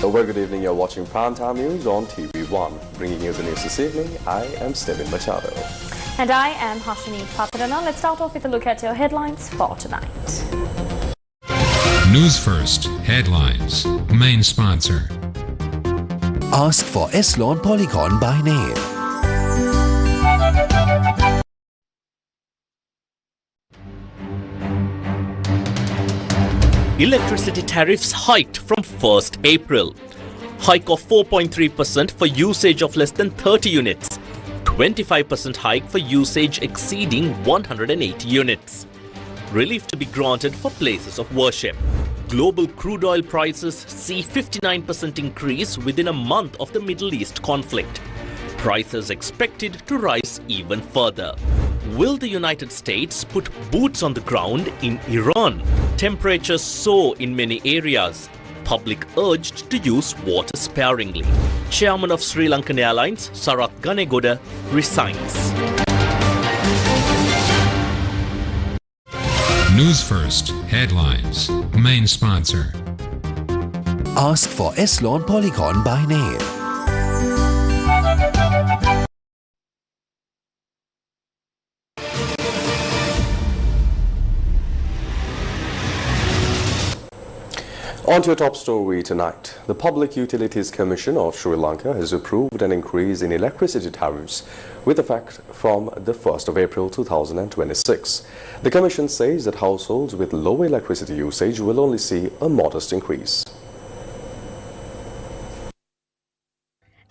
A very good evening. You're watching Primetime News on TV1. Bringing you the news this evening, I am Steven Machado. And I am Hashini Papadana. Let's start off with a look at your headlines for tonight. Newsfirst headlines. Main sponsor. Ask for Eslon Polygon by name. Electricity tariffs hiked from 1st April. Hike of 4.3% for usage of less than 30 units. 25% hike for usage exceeding 180 units. Relief to be granted for places of worship. Global crude oil prices see 59% increase within a month of the Middle East conflict. Prices expected to rise even further. Will the United States put boots on the ground in Iran? Temperatures soar in many areas. Public urged to use water sparingly. Chairman of Sri Lankan Airlines, Sarath Ganegoda, resigns. Newsfirst headlines. Main sponsor. Ask for Eslon Polygon by name. On to your top story tonight. The Public Utilities Commission of Sri Lanka has approved an increase in electricity tariffs with effect from the 1st of April 2026. The Commission says that households with low electricity usage will only see a modest increase.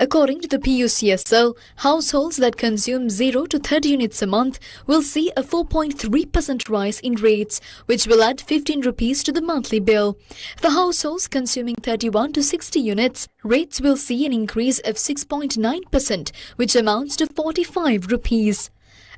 According to the PUCSL, households that consume 0 to 30 units a month will see a 4.3% rise in rates, which will add 15 rupees to the monthly bill. For households consuming 31 to 60 units, rates will see an increase of 6.9%, which amounts to 45 rupees.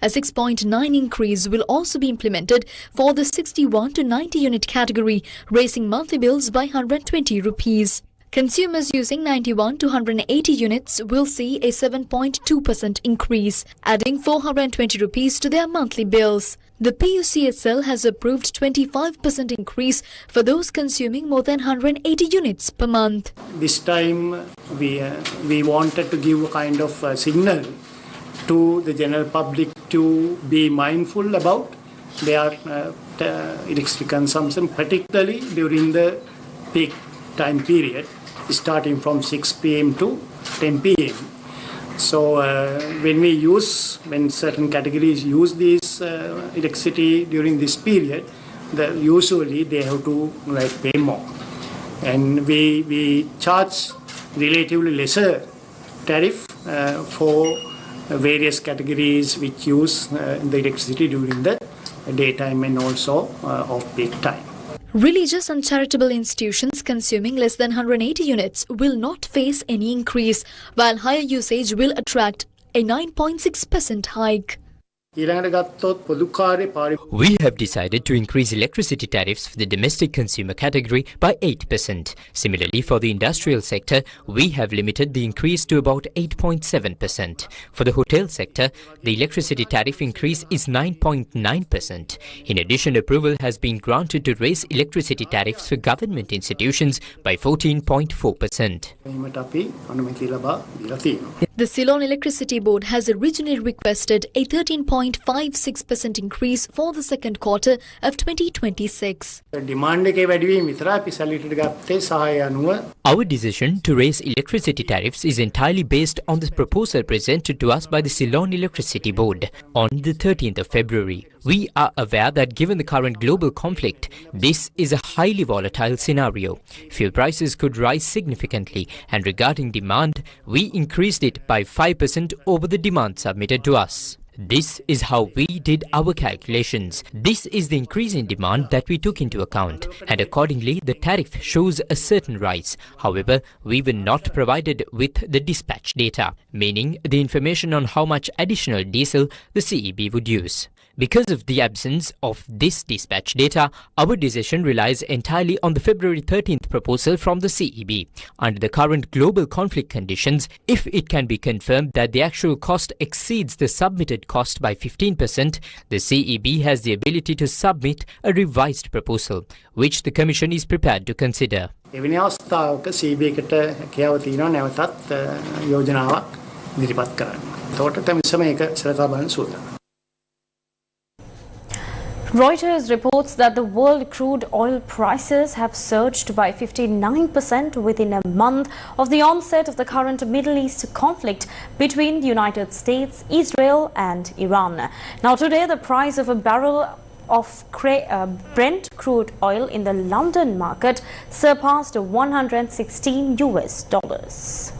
A 6.9 increase will also be implemented for the 61 to 90 unit category, raising monthly bills by 120 rupees. Consumers using 91 to 180 units will see a 7.2% increase, adding 420 rupees to their monthly bills. The PUCSL has approved 25% increase for those consuming more than 180 units per month. This time we wanted to give a kind of a signal to the general public to be mindful about their electricity consumption, particularly during the peak time period, starting from 6 p.m. to 10 p.m. So when certain categories use this electricity during this period, usually they have to pay more, and we charge relatively lesser tariff for various categories which use the electricity during the daytime and also off-peak time. Religious and charitable institutions consuming less than 180 units will not face any increase, while higher usage will attract a 9.6% hike. We have decided to increase electricity tariffs for the domestic consumer category by 8%. Similarly, for the industrial sector, we have limited the increase to about 8.7%. For the hotel sector, the electricity tariff increase is 9.9%. In addition, approval has been granted to raise electricity tariffs for government institutions by 14.4%. The Ceylon Electricity Board has originally requested a 13.56% increase for the second quarter of 2026. Our decision to raise electricity tariffs is entirely based on the proposal presented to us by the Ceylon Electricity Board on the 13th of February. We are aware that given the current global conflict, this is a highly volatile scenario. Fuel prices could rise significantly, and regarding demand, we increased it by 5% over the demand submitted to us. This is how we did our calculations. This is the increase in demand that we took into account, and accordingly the tariff shows a certain rise. However, we were not provided with the dispatch data, meaning the information on how much additional diesel the CEB would use. Because of the absence of this dispatch data, our decision relies entirely on the February 13th proposal from the CEB. Under the current global conflict conditions, if it can be confirmed that the actual cost exceeds the submitted cost by 15%, the CEB has the ability to submit a revised proposal, which the Commission is prepared to consider. එවැනි අවස්ථාවක CB එකට හැකියාව තියෙනවා නැවතත් යෝජනාවක් ඉදිරිපත් කරන්න. ඒකට තමයි මේක සලකා බලන්න සූදානම්. Reuters reports that the world crude oil prices have surged by 59% within a month of the onset of the current Middle East conflict between the United States, Israel and Iran. Now today the price of a barrel of Brent crude oil in the London market surpassed $116.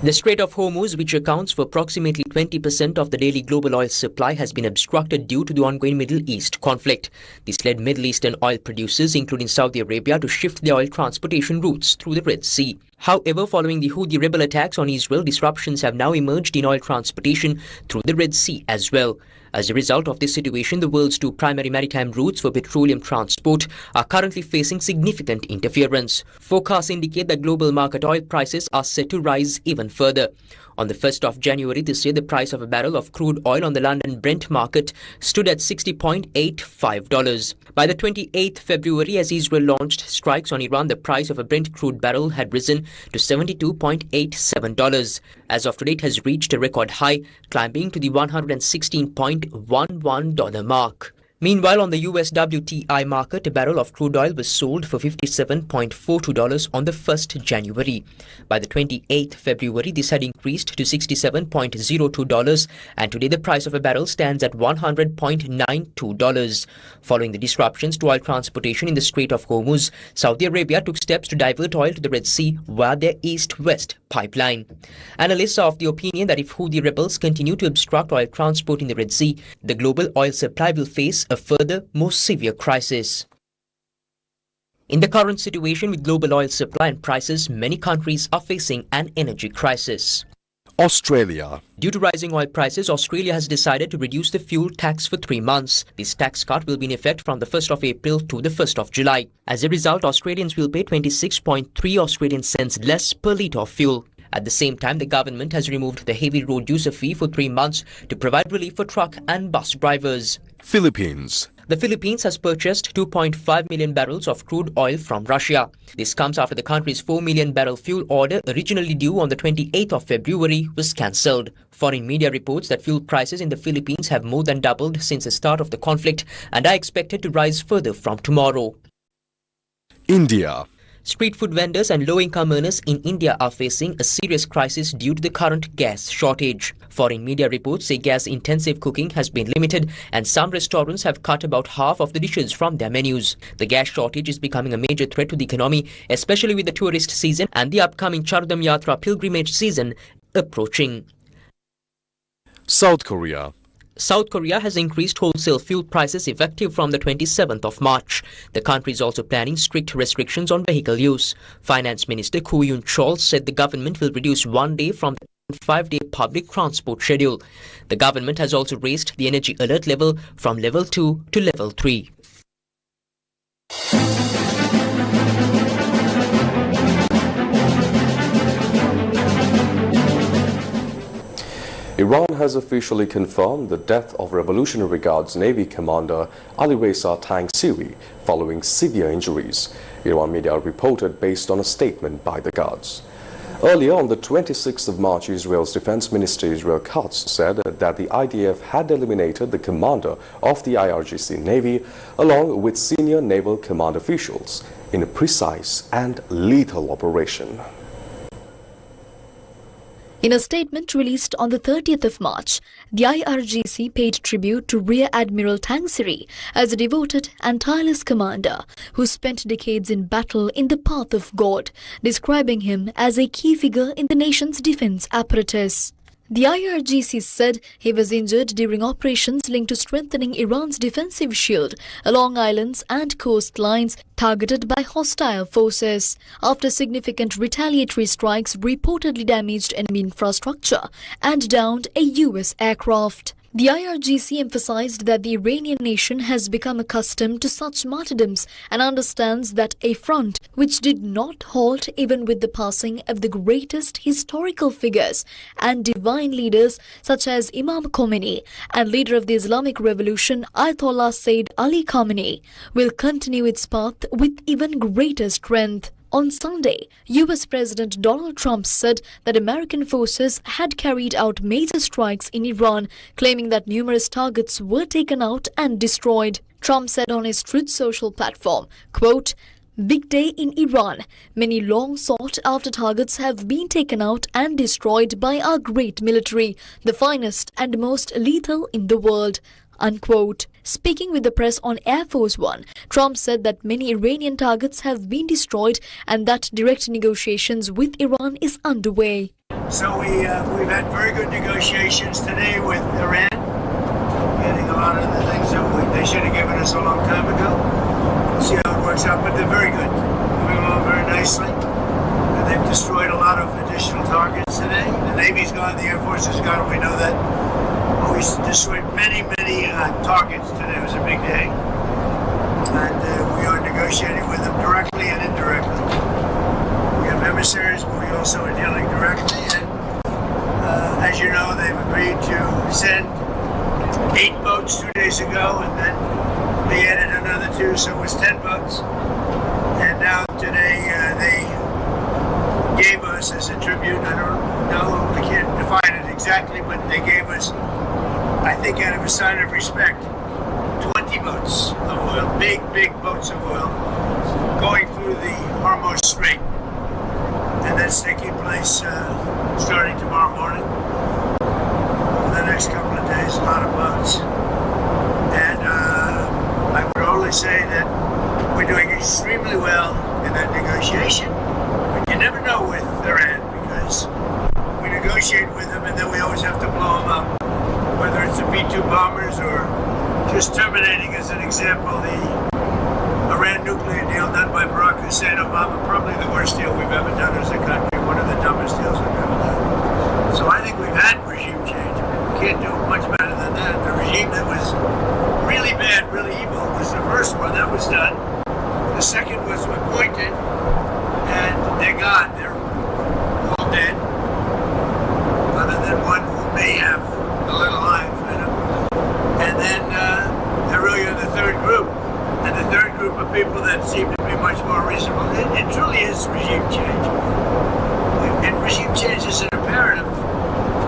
The Strait of Hormuz, which accounts for approximately 20% of the daily global oil supply, has been obstructed due to the ongoing Middle East conflict. This led Middle Eastern oil producers, including Saudi Arabia, to shift their oil transportation routes through the Red Sea. However, following the Houthi rebel attacks on Israel, disruptions have now emerged in oil transportation through the Red Sea as well. As a result of this situation, the world's two primary maritime routes for petroleum transport are currently facing significant interference. Forecasts indicate that global market oil prices are set to rise even further. On the 1st of January this year, the price of a barrel of crude oil on the London Brent market stood at $60.85. By the 28th February, as Israel launched strikes on Iran, the price of a Brent crude barrel had risen to $72.87. As of today, it has reached a record high, climbing to the $116.11 mark. Meanwhile, on the US WTI market, a barrel of crude oil was sold for $57.42 on the 1st January. By the 28th February, this had increased to $67.02, and today the price of a barrel stands at $100.92. Following the disruptions to oil transportation in the Strait of Hormuz, Saudi Arabia took steps to divert oil to the Red Sea via their east-west pipeline. Analysts are of the opinion that if Houthi rebels continue to obstruct oil transport in the Red Sea, the global oil supply will face a further, more severe crisis. In the current situation with global oil supply and prices, many countries are facing an energy crisis. Australia. Due to rising oil prices, Australia has decided to reduce the fuel tax for 3 months. This tax cut will be in effect from the 1st of April to the 1st of July. As a result, Australians will pay 26.3 Australian cents less per litre of fuel. At the same time, the government has removed the heavy road user fee for 3 months to provide relief for truck and bus drivers. Philippines. The Philippines has purchased 2.5 million barrels of crude oil from Russia. This comes after the country's 4 million barrel fuel order, originally due on the 28th of February, was cancelled. Foreign media reports that fuel prices in the Philippines have more than doubled since the start of the conflict and are expected to rise further from tomorrow. India. Street food vendors and low-income earners in India are facing a serious crisis due to the current gas shortage. Foreign media reports say gas-intensive cooking has been limited and some restaurants have cut about half of the dishes from their menus. The gas shortage is becoming a major threat to the economy, especially with the tourist season and the upcoming Chardam Yatra pilgrimage season approaching. South Korea. South Korea has increased wholesale fuel prices effective from the 27th of March. The country is also planning strict restrictions on vehicle use. Finance Minister Koo Yoon-chol said the government will reduce 1 day from the 5-day public transport schedule. The government has also raised the energy alert level from level 2 to level 3. Iran has officially confirmed the death of Revolutionary Guards Navy Commander Alireza Tangsiri following severe injuries. Iran media reported based on a statement by the guards. Earlier on the 26th of March, Israel's Defense Minister Israel Katz said that the IDF had eliminated the commander of the IRGC Navy along with senior naval command officials in a precise and lethal operation. In a statement released on the 30th of March, the IRGC paid tribute to Rear Admiral Tangsiri as a devoted and tireless commander who spent decades in battle in the path of God, describing him as a key figure in the nation's defense apparatus. The IRGC said he was injured during operations linked to strengthening Iran's defensive shield along islands and coastlines targeted by hostile forces after significant retaliatory strikes reportedly damaged enemy infrastructure and downed a US aircraft. The IRGC emphasized that the Iranian nation has become accustomed to such martyrdoms and understands that a front which did not halt even with the passing of the greatest historical figures and divine leaders such as Imam Khomeini and leader of the Islamic Revolution Ayatollah Sayyid Ali Khamenei will continue its path with even greater strength. On Sunday, US President Donald Trump said that American forces had carried out major strikes in Iran, claiming that numerous targets were taken out and destroyed. Trump said on his Truth Social platform, quote, "Big day in Iran. Many long sought after targets have been taken out and destroyed by our great military, the finest and most lethal in the world." Unquote. Speaking with the press on Air Force One, Trump said that many Iranian targets have been destroyed and that direct negotiations with Iran is underway. So we've had very good negotiations today with Iran, getting a lot of the things that they should have given us a long time ago. We'll see how it works out, but they're very good. Moving along very nicely. And they've destroyed a lot of additional targets today. The Navy's gone, the Air Force has gone, we know that. We destroyed many targets today. It was a big day. And we are negotiating with them directly and indirectly. We have emissaries, but we also are dealing directly. And as you know, they've agreed to send 8 boats 2 days ago, and then they added another 2, so it was 10 boats. And now today they gave us as a tribute, I don't know, I can't define it exactly, but they gave us, I think out of a sign of respect, 20 boats of oil, big boats of oil, going through the Hormuz Strait. And that's taking place starting tomorrow morning. Over the next couple of days, a lot of boats. And I would only say that we're doing extremely well in that negotiation. But you never know with Iran, because we negotiate with them and then we always have to blow them up. Whether it's the B-2 bombers or just terminating, as an example, the Iran nuclear deal done by Barack Hussein Obama, probably the worst deal we've ever done as a country, one of the dumbest deals we've ever done. So I think we've had regime change. I mean, we can't do much better than that. The regime that was really bad, really evil, was the first one. That was done. The second was appointed, and they're gone. They're all dead, other than one who may have a little life in them. And then there really are the third group. And the third group of people that seem to be much more reasonable. It truly is regime change. And regime change is an imperative.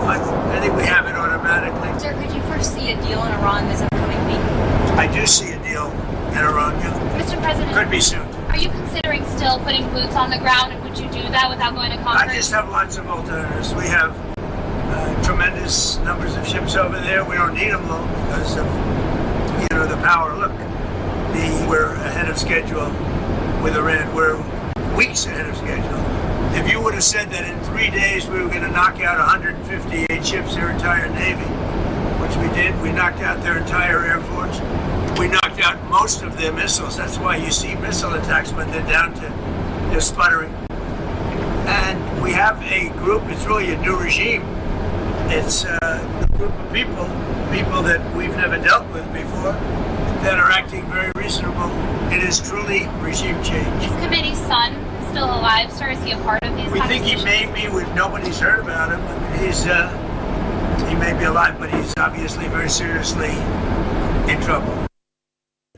But I think we have it automatically. Sir, could you foresee a deal in Iran this upcoming week? I do see a deal in Iran. Mr. President, could be soon. Are you considering still putting boots on the ground, and would you do that without going to Congress? I just have lots of alternatives. We have tremendous numbers of ships over there. We don't need them though because of the power. Look, we're ahead of schedule with Iran. We're weeks ahead of schedule. If you would have said that in 3 days we were going to knock out 158 ships, their entire Navy, which we did, we knocked out their entire Air Force. We knocked out most of their missiles. That's why you see missile attacks when they're down to they're sputtering. And we have a group, it's really a new regime. It's a group of people that we've never dealt with before, that are acting very reasonable. It is truly regime change. Is Khamenei's son still alive, sir? Is he a part of these We think he may be. Nobody's heard about him. I mean, he may be alive, but he's obviously very seriously in trouble.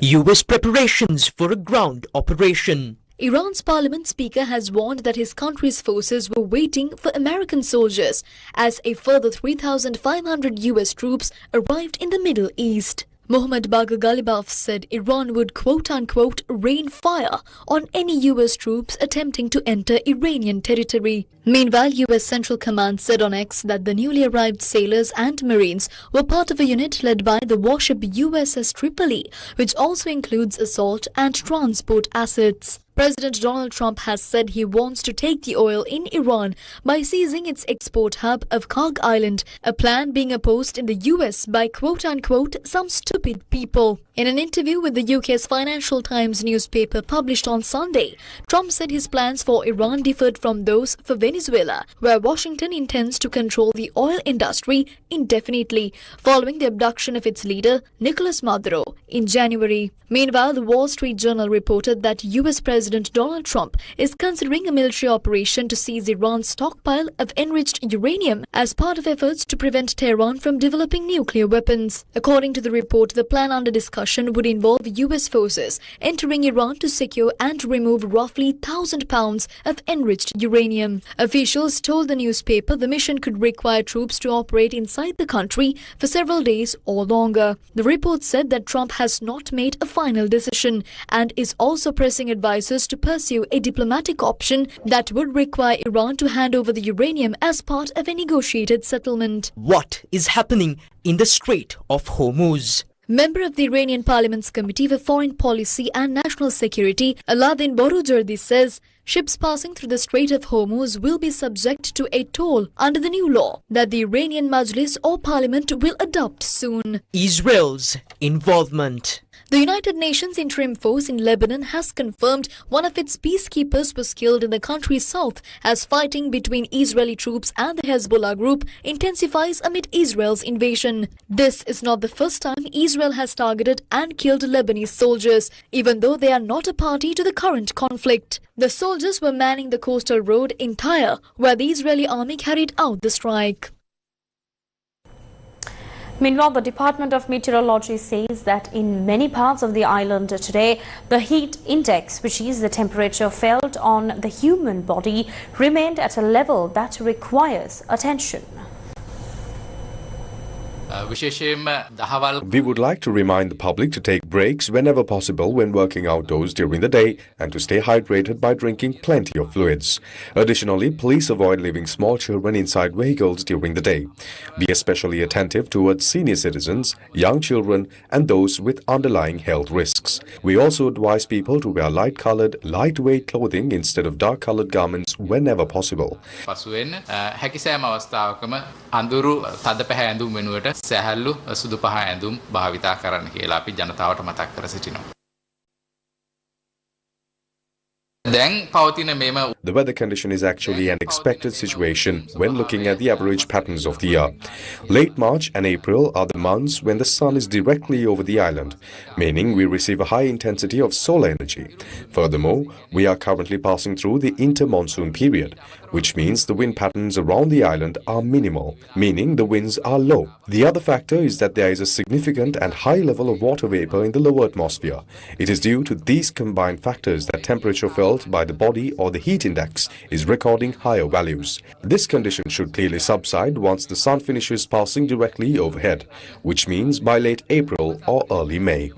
US preparations for a ground operation. Iran's parliament speaker has warned that his country's forces were waiting for American soldiers as a further 3,500 US troops arrived in the Middle East. Mohammad Bagher Ghalibaf said Iran would quote-unquote rain fire on any US troops attempting to enter Iranian territory. Meanwhile, US Central Command said on X that the newly arrived sailors and Marines were part of a unit led by the warship USS Tripoli, which also includes assault and transport assets. President Donald Trump has said he wants to take the oil in Iran by seizing its export hub of Karg Island, a plan being opposed in the US by quote-unquote some stupid people. In an interview with the UK's Financial Times newspaper published on Sunday, Trump said his plans for Iran differed from those for Venezuela, where Washington intends to control the oil industry indefinitely, following the abduction of its leader, Nicolas Maduro, in January. Meanwhile, the Wall Street Journal reported that US President Donald Trump is considering a military operation to seize Iran's stockpile of enriched uranium as part of efforts to prevent Tehran from developing nuclear weapons. According to the report, the plan under discussion would involve US forces entering Iran to secure and remove roughly 1,000 pounds of enriched uranium. Officials told the newspaper the mission could require troops to operate inside the country for several days or longer. The report said that Trump has not made a final decision and is also pressing advisors to pursue a diplomatic option that would require Iran to hand over the uranium as part of a negotiated settlement. What is happening in the Strait of Hormuz? Member of the Iranian Parliament's Committee for Foreign Policy and National Security, Aladin Borujerdi, says ships passing through the Strait of Hormuz will be subject to a toll under the new law that the Iranian Majlis or Parliament will adopt soon. Israel's involvement. The United Nations Interim Force in Lebanon has confirmed one of its peacekeepers was killed in the country's south as fighting between Israeli troops and the Hezbollah group intensifies amid Israel's invasion. This is not the first time Israel has targeted and killed Lebanese soldiers, even though they are not a party to the current conflict. The soldiers were manning the coastal road in Tyre, where the Israeli army carried out the strike. Meanwhile, the Department of Meteorology says that in many parts of the island today, the heat index, which is the temperature felt on the human body, remained at a level that requires attention. We would like to remind the public to take breaks whenever possible when working outdoors during the day and to stay hydrated by drinking plenty of fluids. Additionally, please avoid leaving small children inside vehicles during the day. Be especially attentive towards senior citizens, young children and those with underlying health risks. We also advise people to wear light-colored, lightweight clothing instead of dark-colored garments whenever possible. සැහැල්ලු සුදු පහ ඇඳුම් භාවිතා කරන්න කියලා අපි ජනතාවට මතක් කර සිටිනවා. The weather condition is actually an expected situation when looking at the average patterns of the year. Late March and April are the months when the sun is directly over the island, meaning we receive a high intensity of solar energy. Furthermore, we are currently passing through the inter-monsoon period, which means the wind patterns around the island are minimal, meaning the winds are low. The other factor is that there is a significant and high level of water vapor in the lower atmosphere. It is due to these combined factors that temperature felt by the body or the heat index is recording higher values. This condition should clearly subside once the sun finishes passing directly overhead, which means by late April or early May.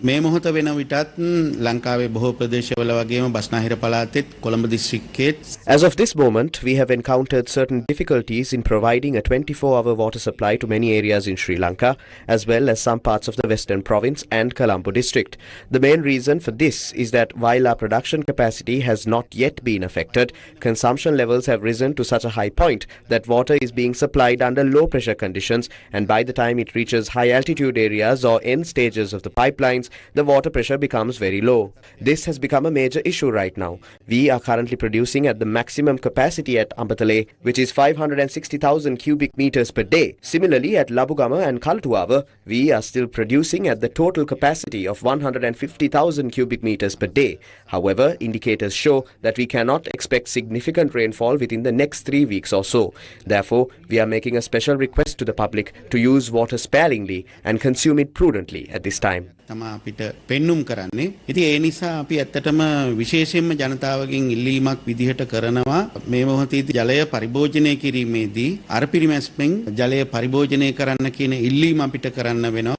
මේ මොහොත වෙන විටත් ලංකාවේ බොහෝ ප්‍රදේශවල වගේම බස්නාහිර පළාතෙත් Colombo දිස්ත්‍රික්කයේත් As of this moment, we have encountered certain difficulties in providing a 24-hour water supply to many areas in Sri Lanka, as well as some parts of the Western Province and Colombo district. The main reason for this is that while our production capacity has not yet been affected, consumption levels have risen to such a high point that water is being supplied under low pressure conditions, and by the time it reaches high altitude areas or end stages of the pipelines, the water pressure becomes very low. This has become a major issue right now. We are currently producing at the maximum capacity at Hambantota, which is 560,000 cubic meters per day. Similarly, at Labugama and Kaltuava, we are still producing at the total capacity of 150,000 cubic meters per day. However, indicators show that we cannot expect significant rainfall within the next 3 weeks or so. Therefore, we are making a special request to the public to use water sparingly and consume it prudently at this time. තමා අපිට පෙන්눔 කරන්නේ. ඉතින් ඒ නිසා අපි ඇත්තටම විශේෂයෙන්ම ජනතාවගෙන් ඉල්ලීමක් විදිහට කරනවා මේ මොහොතේදී ජලය පරිභෝජනය කිරීමේදී අර පිරිමැස්මෙන් ජලය පරිභෝජනය කරන්න කියන ඉල්ලීම අපිට කරන්න වෙනවා.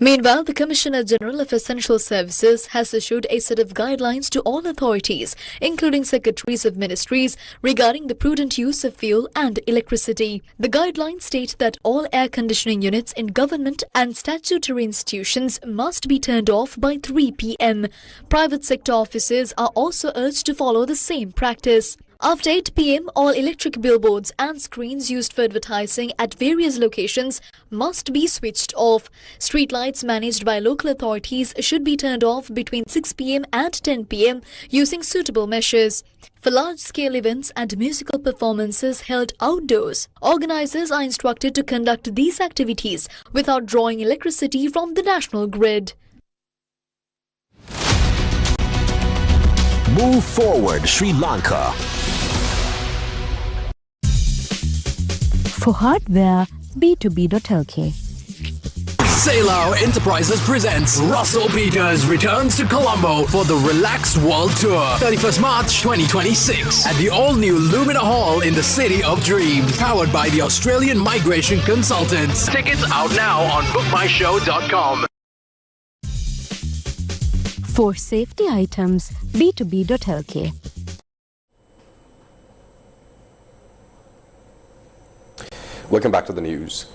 Meanwhile, the Commissioner General of Essential Services has issued a set of guidelines to all authorities, including secretaries of ministries, regarding the prudent use of fuel and electricity. The guidelines state that all air conditioning units in government and statutory institutions must be turned off by 3 p.m. Private sector offices are also urged to follow the same practice. After 8 p.m, all electric billboards and screens used for advertising at various locations must be switched off. Streetlights managed by local authorities should be turned off between 6 p.m. and 10 p.m. using suitable measures. For large-scale events and musical performances held outdoors, organisers are instructed to conduct these activities without drawing electricity from the national grid. Move forward, Sri Lanka. For hardware, B2B.lk. Sailor Enterprises presents Russell Peters returns to Colombo for the Relaxed World Tour, 31st March 2026 at the all-new Lumina Hall in the City of Dreams, powered by the Australian Migration Consultants. Tickets out now on bookmyshow.com. For safety items, B2B.lk. Welcome back to the news.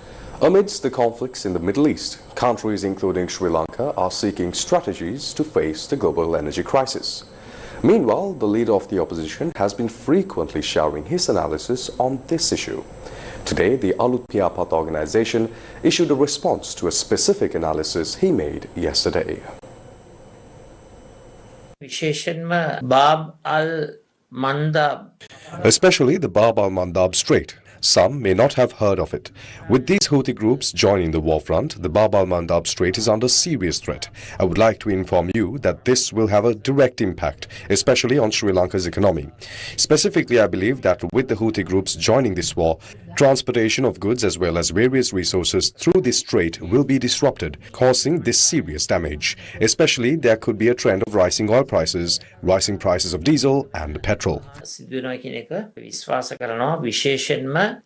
Amidst the conflicts in the Middle East, countries including Sri Lanka are seeking strategies to face the global energy crisis. Meanwhile, the leader of the opposition has been frequently sharing his analysis on this issue. Today, the Alut Piyapat organization issued a response to a specific analysis he made yesterday. Especially the Bab al-Mandab Strait. Some may not have heard of it. With these Houthi groups joining the war front, the Bab al-Mandab Strait is under serious threat. I would like to inform you that this will have a direct impact, especially on Sri Lanka's economy. Specifically, I believe that with the Houthi groups joining this war, transportation of goods as well as various resources through this strait will be disrupted, causing this serious damage. Especially, there could be a trend of rising oil prices, rising prices of diesel and petrol.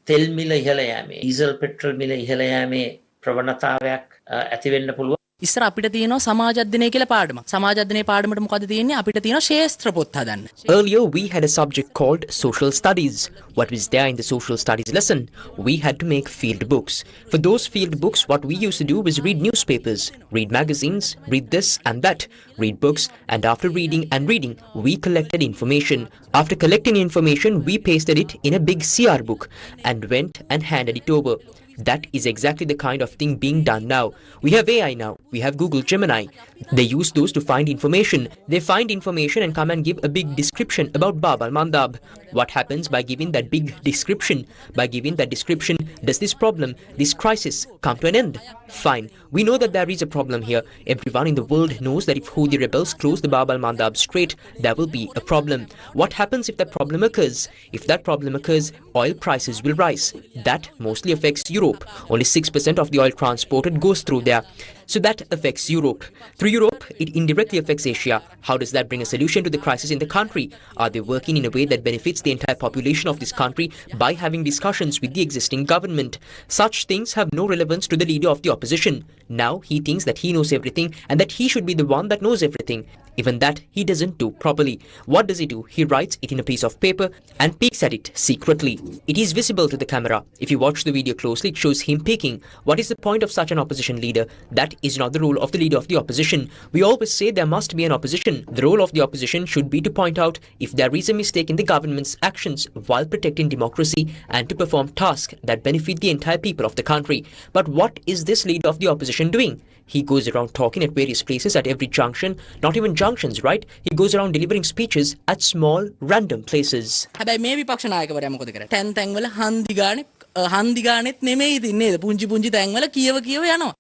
තෙල් මිල ඉහළ යෑමේ diesel petrol මිල ඉහළ යෑමේ ප්‍රවණතාවයක් ඇති වෙන්න පුළුවන්. ඉස්සර අපිට තියෙනවා සමාජ අධ්‍යයනය කියලා පාඩමක්. සමාජ අධ්‍යයනයේ පාඩමට මොකද තියෙන්නේ? අපිට තියෙනවා ශාස්ත්‍ර පොත් හදන්න. Earlier we had a subject called social studies. What was there in the social studies lesson? We had to make field books. For those field books, what we used to do was read newspapers, read magazines, read this and that, read books, and after reading and reading, we collected information. After collecting information, we pasted it in a big CR book and went and handed it over. That is exactly the kind of thing being done now. We have AI now. We have Google Gemini. They use those to find information. They find information and come and give a big description about Bab al-Mandab. What happens by giving that big description? By giving that description, does this problem, this crisis, come to an end? Fine. We know that there is a problem here. Everyone in the world knows that if Houthi rebels close the Bab al-Mandab Strait, there will be a problem. What happens if that problem occurs? If that problem occurs, oil prices will rise. That mostly affects Europe. Only 6% of the oil transported goes through there. So that affects Europe. Through Europe, it indirectly affects Asia. How does that bring a solution to the crisis in the country? Are they working in a way that benefits the entire population of this country by having discussions with the existing government? Such things have no relevance to the leader of the opposition. Now he thinks that he knows everything and that he should be the one that knows everything. Even that he doesn't do properly. What does he do? He writes it in a piece of paper and peeks at it secretly. It is visible to the camera. If you watch the video closely, it shows him peeking. What is the point of such an opposition leader? That is not the role of the leader of the opposition. We always say there must be an opposition. The role of the opposition should be to point out if there is a mistake in the government's actions while protecting democracy and to perform tasks that benefit the entire people of the country. But what is this leader of the opposition doing? He goes around talking at various places at every junction, not even junctions, right? He goes around delivering speeches at small, random places. හැබැයි මේ විපක්ෂ නායකවරයා මොකද කරන්නේ? තැන් තැන්වල හන්දි ගානෙත් නෙමෙයි ඉතින් නේද? පුංචි තැන්වල කියව යනවා.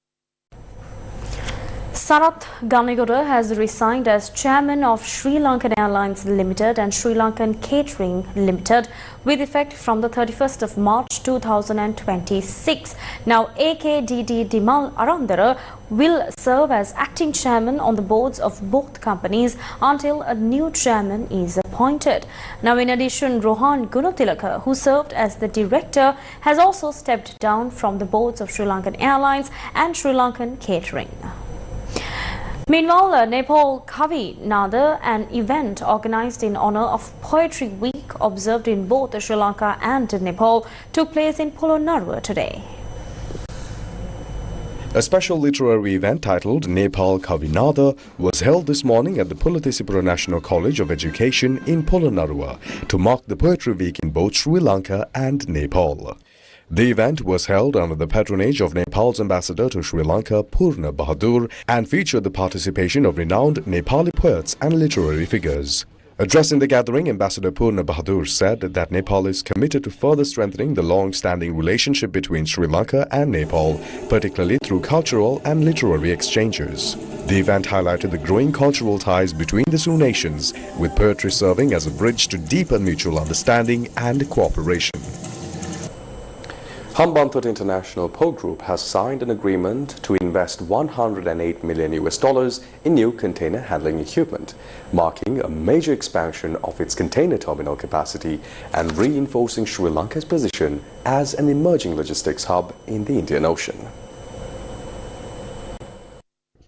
Sarath Ganegowda has resigned as chairman of Sri Lankan Airlines Limited and Sri Lankan Catering Limited with effect from the 31st of March 2026. Now, AKDD Dimal Arandara will serve as acting chairman on the boards of both companies until a new chairman is appointed. Now, in addition, Rohan Gunatilaka, who served as the director, has also stepped down from the boards of Sri Lankan Airlines and Sri Lankan Catering. Meanwhile, Nepal Kavi Nada, an event organized in honor of Poetry Week observed in both Sri Lanka and Nepal, took place in Polonnaruwa today. A special literary event titled Nepal Kavinada was held this morning at the Pulatisipura National College of Education in Polonnaruwa to mark the Poetry Week in both Sri Lanka and Nepal. The event was held under the patronage of Nepal's ambassador to Sri Lanka, Purna Bahadur, and featured the participation of renowned Nepali poets and literary figures. Addressing the gathering, Ambassador Purna Bahadur said that Nepal is committed to further strengthening the long-standing relationship between Sri Lanka and Nepal, particularly through cultural and literary exchanges. The event highlighted the growing cultural ties between the two nations, with poetry serving as a bridge to deeper mutual understanding and cooperation. Hambantota International Port Group has signed an agreement to invest $108 million in new container handling equipment, marking a major expansion of its container terminal capacity and reinforcing Sri Lanka's position as an emerging logistics hub in the Indian Ocean.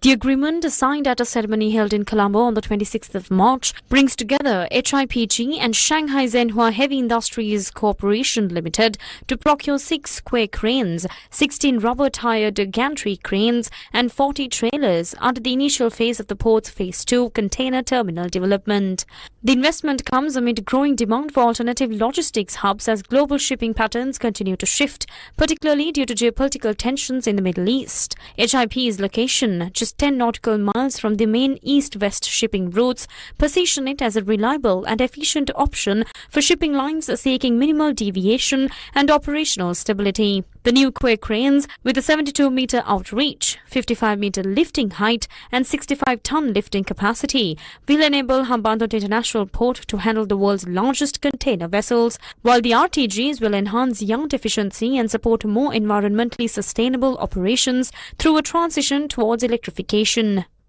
The agreement, signed at a ceremony held in Colombo on the 26th of March, brings together HIPG and Shanghai Zhenhua Heavy Industries Corporation Limited to procure 6 square cranes, 16 rubber-tired gantry cranes and 40 trailers under the initial phase of the port's Phase 2 container terminal development. The investment comes amid growing demand for alternative logistics hubs as global shipping patterns continue to shift, particularly due to geopolitical tensions in the Middle East. HIP's location, just 10 nautical miles from the main east-west shipping routes, position it as a reliable and efficient option for shipping lines seeking minimal deviation and operational stability. The new quay cranes, with a 72-meter outreach, 55-meter lifting height and 65-ton lifting capacity, will enable Hambantota International Port to handle the world's largest container vessels, while the RTGs will enhance yard efficiency and support more environmentally sustainable operations through a transition towards electrification.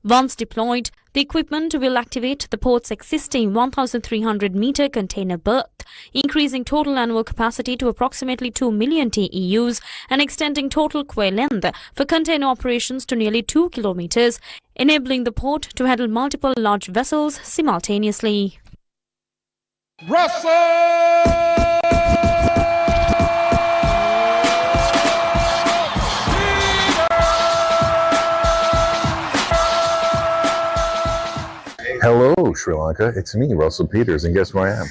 Once deployed, the equipment will activate the port's existing 1,300-meter container berth, increasing total annual capacity to approximately 2 million TEUs and extending total quay length for container operations to nearly 2 kilometers, enabling the port to handle multiple large vessels simultaneously. Hello, Sri Lanka. It's me, Russell Peters, and guess where I am?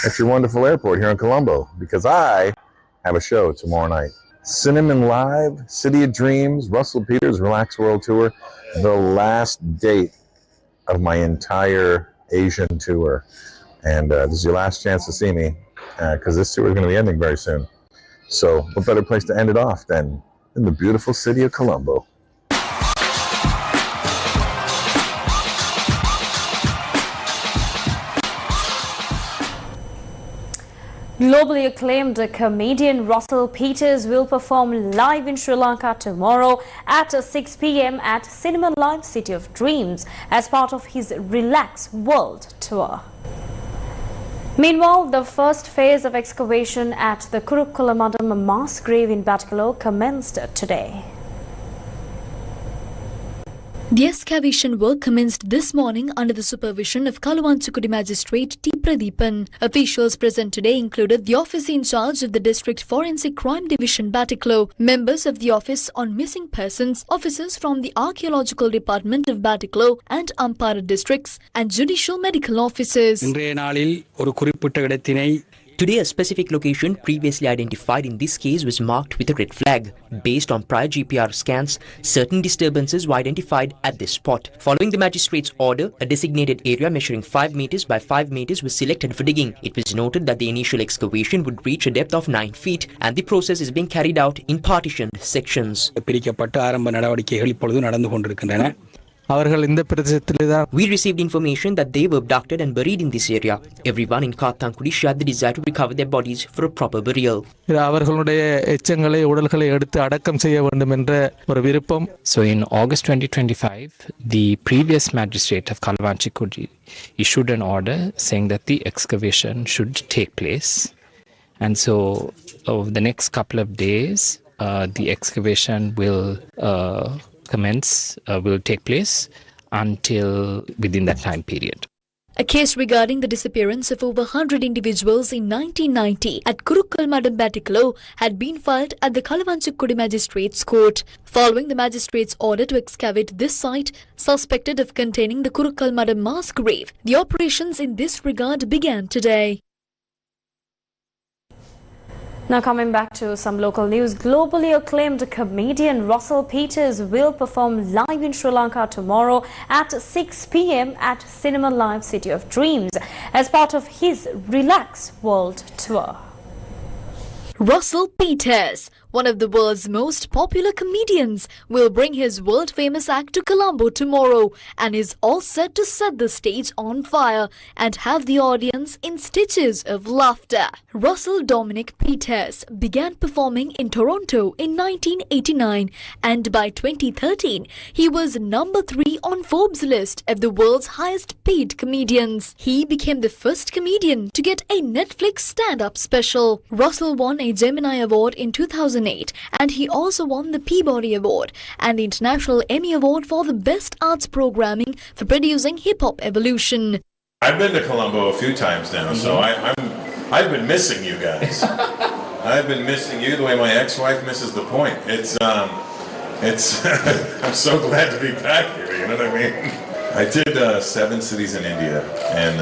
At your wonderful airport here in Colombo, because I have a show tomorrow night. Cinnamon Live, City of Dreams, Russell Peters Relax World Tour, the last date of my entire Asian tour. And this is your last chance to see me, because this tour is going to be ending very soon. So what better place to end it off than in the beautiful city of Colombo. Globally acclaimed comedian Russell Peters will perform live in Sri Lanka tomorrow at 6 p.m. at Cinema Live City of Dreams as part of his Relax World Tour. Meanwhile, the first phase of excavation at the Kurukulamadam mass grave in Batticaloa commenced today. The excavation work commenced this morning under the supervision of Kaluwanchukudi Magistrate T. Pradeepan. Officials present today included the officer in charge of the District Forensic Crime Division Batticaloa, members of the Office on Missing Persons, officers from the Archaeological Department of Batticaloa and Ampara districts, and judicial medical officers. Today, a specific location previously identified in this case was marked with a red flag. Based on prior GPR scans, certain disturbances were identified at this spot. Following the magistrate's order, a designated area measuring 5 meters by 5 meters was selected for digging. It was noted that the initial excavation would reach a depth of 9 feet and the process is being carried out in partitioned sections. We received information that they were abducted and buried in this area. Everyone in Kathankudi shared the desire to recover their bodies for a proper burial. So in August 2025, the previous magistrate of Kaluwanchukudi issued an order saying that the excavation should take place. And so over the next couple of days, the excavation will will take place until within that time period. A case regarding the disappearance of over 100 individuals in 1990 at Kurukkalmadam Batikalo had been filed at the Kalavanchikudi Magistrates Court. Following the magistrate's order to excavate this site, suspected of containing the Kurukkalmadam mass grave, the operations in this regard began today. Now coming back to some local news, globally acclaimed comedian Russell Peters will perform live in Sri Lanka tomorrow at 6 p.m. at Cinema Live City of Dreams as part of his Relax World Tour. Russell Peters, one of the world's most popular comedians, will bring his world-famous act to Colombo tomorrow and is all set to set the stage on fire and have the audience in stitches of laughter. Russell Dominic Peters began performing in Toronto in 1989 and by 2013 he was number 3 on Forbes' list of the world's highest-paid comedians. He became the first comedian to get a Netflix stand-up special. Russell won a Gemini Award in 2008 and he also won the Peabody Award and the International Emmy Award for the Best Arts Programming for producing Hip Hop Evolution. I've been to Colombo a few times now, so I've been missing you guys. I've been missing you the way my ex-wife misses the point. It's I'm so glad to be back here, you know what I mean? I did 7 cities in India, and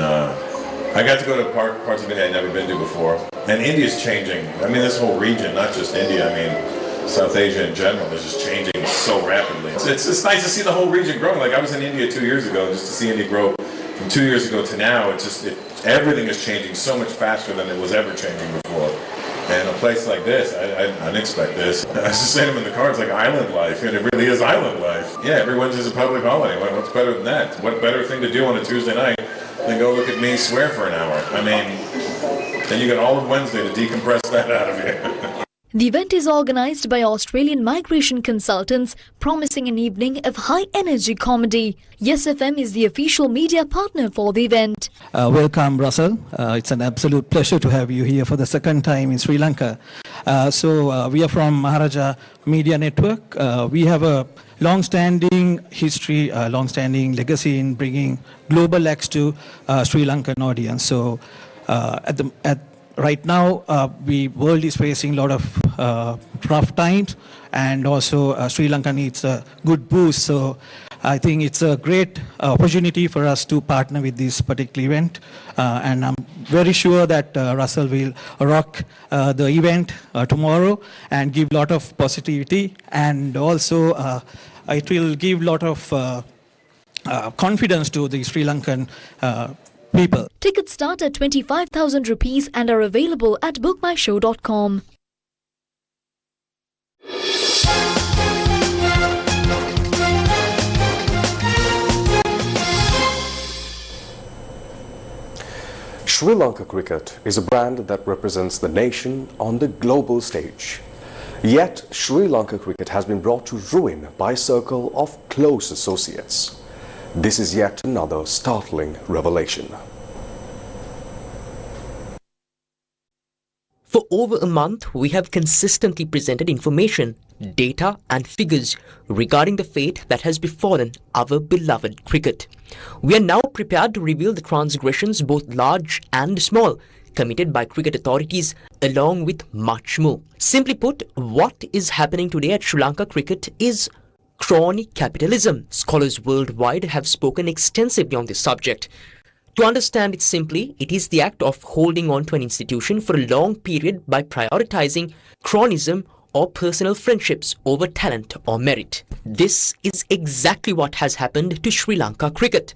I got to go to parts of India I'd never been to before. And India's changing. I mean, this whole region, not just India, I mean, South Asia in general is just changing so rapidly. It's nice to see the whole region growing. Like, I was in India 2 years ago, and just to see India grow from 2 years ago to now, everything is changing so much faster than it was ever changing before. And a place like this, I didn't expect this. I was just saying to them in the car, it's like island life, and it really is island life. Yeah, every Wednesday's a public holiday. What's better than that? What better thing to do on a Tuesday night than go look at me swear for an hour? I mean, then you got all of Wednesday to decompress that out of you. The event is organised by Australian migration consultants, promising an evening of high-energy comedy. Yes FM is the official media partner for the event. Welcome, Russell. It's an absolute pleasure to have you here for the second time in Sri Lanka. We are from Maharaja Media Network. We have a long-standing history, long-standing legacy in bringing global acts to Sri Lankan audience. So right now, the world is facing a lot of rough times, and also Sri Lanka needs a good boost. So I think it's a great opportunity for us to partner with this particular event, and I'm very sure that Russell will rock the event tomorrow and give a lot of positivity, and also it will give a lot of confidence to the Sri Lankan people. Tickets start at 25,000 rupees and are available at bookmyshow.com. Sri Lanka cricket is a brand that represents the nation on the global stage. Yet, Sri Lanka cricket has been brought to ruin by a circle of close associates. This is yet another startling revelation. For over a month, we have consistently presented information, data and figures regarding the fate that has befallen our beloved cricket. We are now prepared to reveal the transgressions, both large and small, committed by cricket authorities, along with much more. Simply put, what is happening today at Sri Lanka cricket is crony capitalism. Scholars worldwide have spoken extensively on this subject. To understand it simply, it is the act of holding on to an institution for a long period by prioritizing cronyism or personal friendships over talent or merit. This is exactly what has happened to Sri Lanka cricket.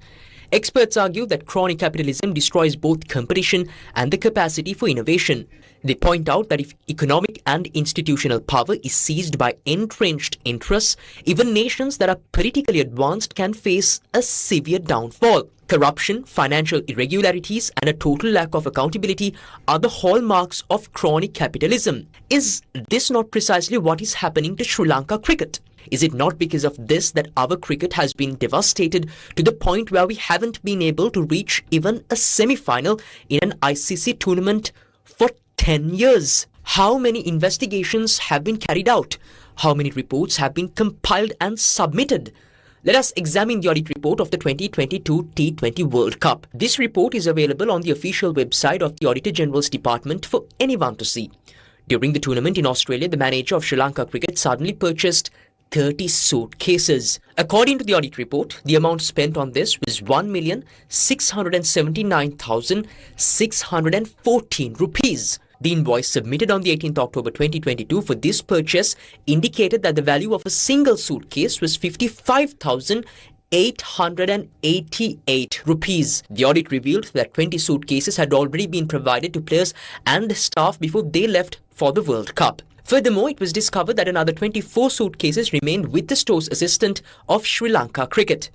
Experts argue that crony capitalism destroys both competition and the capacity for innovation. They point out that if economic and institutional power is seized by entrenched interests, even nations that are politically advanced can face a severe downfall. Corruption, financial irregularities, and a total lack of accountability are the hallmarks of crony capitalism. Is this not precisely what is happening to Sri Lanka cricket? Is it not because of this that our cricket has been devastated to the point where we haven't been able to reach even a semi-final in an ICC tournament for 10 years? How many investigations have been carried out? How many reports have been compiled and submitted? Let us examine the audit report of the 2022 T20 World Cup. This report is available on the official website of the Auditor General's Department for anyone to see. During the tournament in Australia, the manager of Sri Lanka Cricket suddenly purchased 30 suitcases. According to the audit report, the amount spent on this was 1,679,614 rupees. The invoice submitted on the 18th October 2022 for this purchase indicated that the value of a single suitcase was 55,888 rupees. The audit revealed that 20 suitcases had already been provided to players and staff before they left for the World Cup. Furthermore, it was discovered that another 24 suitcases remained with the store's assistant of Sri Lanka Cricket.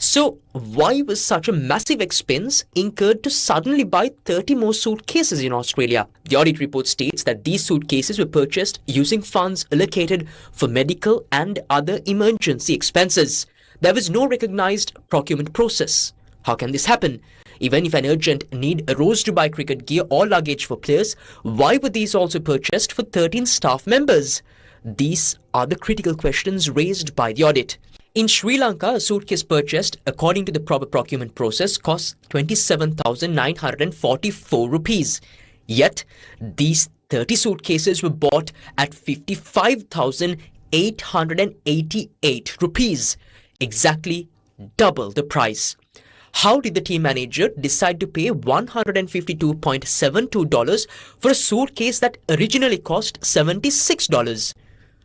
So, why was such a massive expense incurred to suddenly buy 30 more suitcases in Australia? The audit report states that these suitcases were purchased using funds allocated for medical and other emergency expenses. There was no recognized procurement process. How can this happen? Even if an urgent need arose to buy cricket gear or luggage for players, why were these also purchased for 13 staff members? These are the critical questions raised by the audit. In Sri Lanka, a suitcase purchased according to the proper procurement process costs 27,944 rupees. Yet, these 30 suitcases were bought at 55,888 rupees, exactly double the price. How did the team manager decide to pay $152.72 for a suitcase that originally cost $76?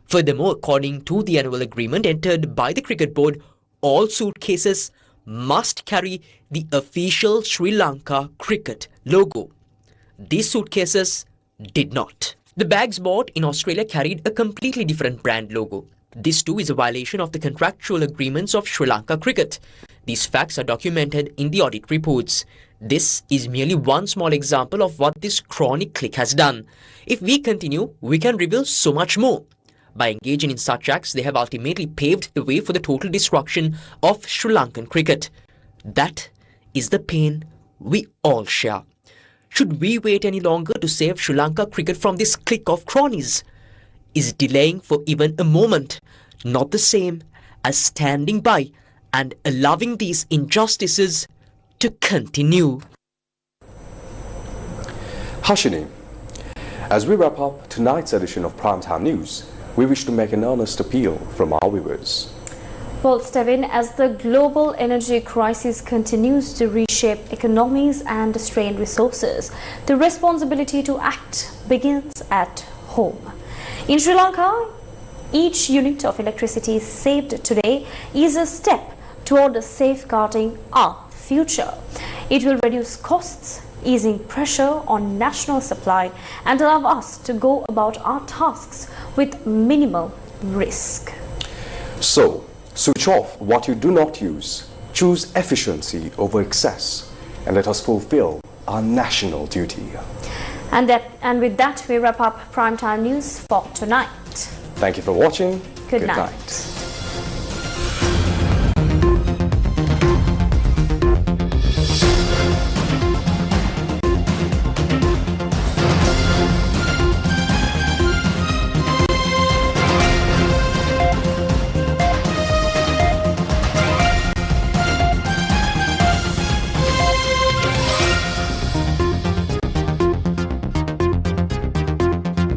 Furthermore, according to the annual agreement entered by the Cricket Board, all suitcases must carry the official Sri Lanka Cricket logo. These suitcases did not. The bags bought in Australia carried a completely different brand logo. This too is a violation of the contractual agreements of Sri Lanka Cricket. These facts are documented in the audit reports. This is merely one small example of what this chronic clique has done. If we continue, we can reveal so much more. By engaging in such acts, they have ultimately paved the way for the total destruction of Sri Lankan cricket. That is the pain we all share. Should we wait any longer to save Sri Lanka cricket from this clique of cronies? Is delaying for even a moment not the same as standing by and allowing these injustices to continue? Hashini, as we wrap up tonight's edition of Primetime News, we wish to make an earnest appeal from our viewers. Well, Stevin, as the global energy crisis continues to reshape economies and strain resources, the responsibility to act begins at home. In Sri Lanka, each unit of electricity saved today is a step toward safeguarding our future. It will reduce costs, easing pressure on national supply, and allow us to go about our tasks with minimal risk. So, switch off what you do not use, choose efficiency over excess, and let us fulfill our national duty. And with that, we wrap up Primetime News for tonight. Thank you for watching. Good night.